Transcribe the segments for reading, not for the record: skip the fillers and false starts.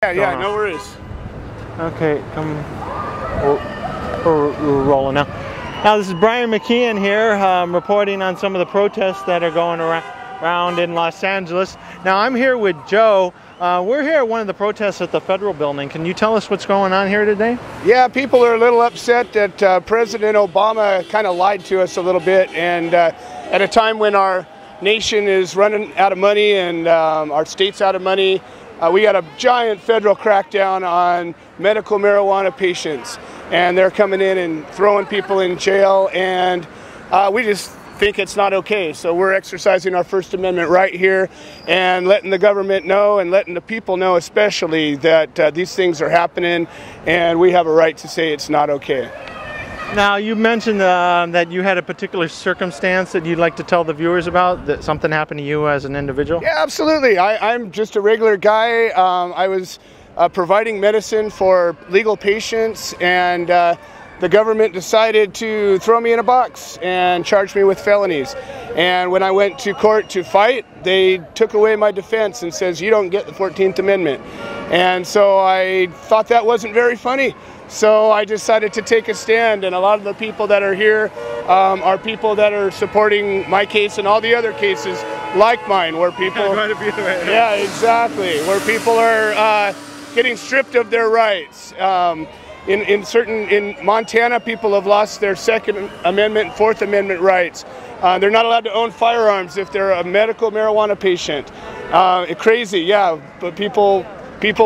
Yeah, no worries. Okay, we're rolling now. Now this is Brian McKeon here, reporting on some of the protests that are going around in Los Angeles. Now I'm here with Joe. We're here at one of the protests at the Federal Building. Can you tell us what's going on here today? Yeah, people are a little upset that President Obama kind of lied to us a little bit, and at a time when our nation is running out of money and our state's out of money, we got a giant federal crackdown on medical marijuana patients, and they're coming in and throwing people in jail, and we just think it's not okay. So we're exercising our First Amendment right here and letting the government know and letting the people know especially that these things are happening, and we have a right to say it's not okay. Now, you mentioned that you had a particular circumstance that you'd like to tell the viewers about, that something happened to you as an individual? Yeah, absolutely. I'm just a regular guy. I was providing medicine for legal patients, and the government decided to throw me in a box and charge me with felonies. And when I went to court to fight, they took away my defense and says, you don't get the 14th Amendment. And so I thought that wasn't very funny. So I decided to take a stand, and a lot of the people that are here are people that are supporting my case and all the other cases like mine, where people, yeah, exactly, where people are getting stripped of their rights. In Montana, people have lost their Second Amendment and Fourth Amendment rights. They're not allowed to own firearms if they're a medical marijuana patient. Crazy, yeah, but people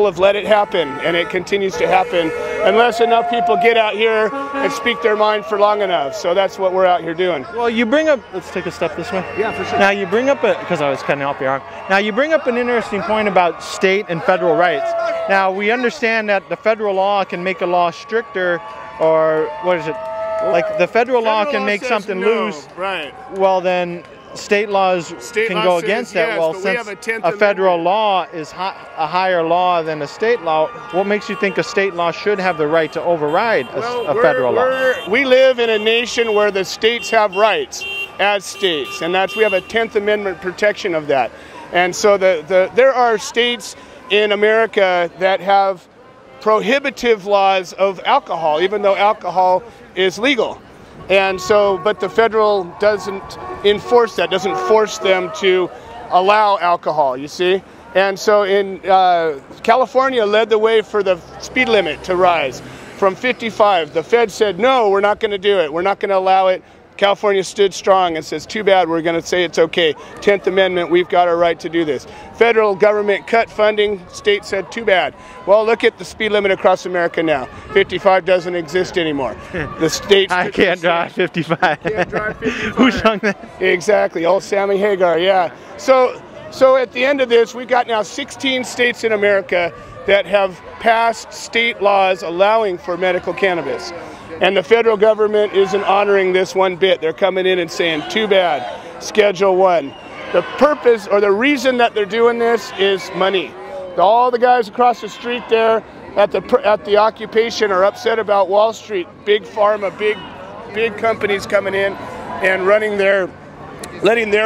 have let it happen, and it continues to happen unless enough people get out here and speak their mind for long enough. So that's what we're out here doing. Well, you bring up, let's take a step this way. Yeah, for sure. Now you bring up, because I was cutting off your arm. Now you bring up an interesting point about state and federal rights. Now we understand that the federal law can make a law stricter, or what is it? Like the federal law can make something loose. Right. Well then, state laws can go against that. Yes, well, since a federal law is a higher law than a state law, what makes you think a state law should have the right to override a federal law? We live in a nation where the states have rights as states, and we have a 10th Amendment protection of that. And so there are states in America that have prohibitive laws of alcohol, even though alcohol is legal. And so, but the federal doesn't enforce that, doesn't force them to allow alcohol, you see? And so in California led the way for the speed limit to rise from 55. The Fed said, no, we're not going to do it. We're not going to allow it. California stood strong and says, too bad, we're going to say it's okay. 10th Amendment, we've got a right to do this. Federal government cut funding, state said, too bad. Well, look at the speed limit across America now. 55 doesn't exist anymore. The states... I can't drive 55. Can't drive 55. Who sung that? Exactly, old Sammy Hagar, yeah. So at the end of this, we've got now 16 states in America that have passed state laws allowing for medical cannabis. And the federal government isn't honoring this one bit. They're coming in and saying, too bad, Schedule I. The purpose or the reason that they're doing this is money. All the guys across the street there at the occupation are upset about Wall Street, big pharma, big companies coming in and letting their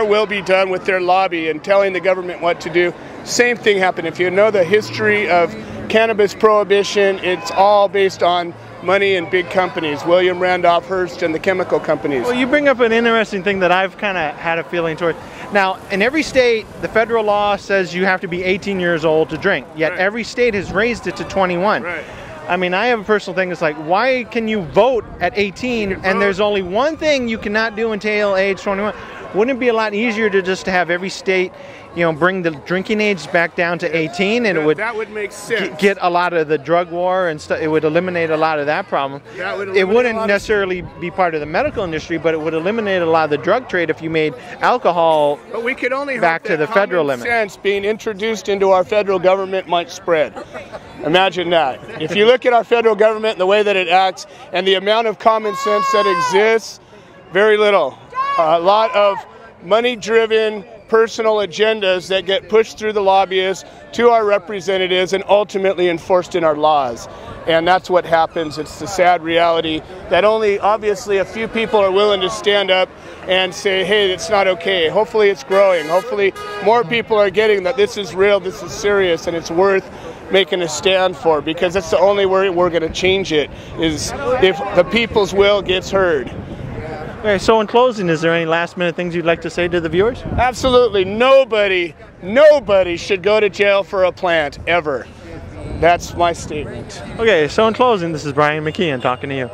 will be done with their lobby and telling the government what to do. Same thing happened. If you know the history of cannabis prohibition, it's all based on money and big companies, William Randolph Hearst and the chemical companies. Well, you bring up an interesting thing that I've kind of had a feeling toward. Now, in every state, the federal law says you have to be 18 years old to drink, yet every state has raised it to 21. Right. I mean, I have a personal thing. It's like, why can you vote at 18 and there's only one thing you cannot do until age 21? Wouldn't it be a lot easier to just have every state, you know, bring the drinking age back down to 18, and that would make sense. Get a lot of the drug war and stuff. It would eliminate a lot of that problem. It wouldn't necessarily be part of the medical industry, but it would eliminate a lot of the drug trade if you made alcohol back to the federal limit. Sense being introduced into our federal government might spread. Imagine that. If you look at our federal government and the way that it acts and the amount of common sense that exists, very little. A lot of money-driven personal agendas that get pushed through the lobbyists to our representatives and ultimately enforced in our laws. And that's what happens. It's the sad reality that only obviously a few people are willing to stand up and say, hey, it's not okay. Hopefully it's growing. Hopefully more people are getting that this is real, this is serious, and it's worth making a stand for, because that's the only way we're going to change it, is if the people's will gets heard. Okay, so in closing, is there any last-minute things you'd like to say to the viewers? Absolutely. Nobody should go to jail for a plant, ever. That's my statement. Okay, so in closing, this is Brian McKeon talking to you.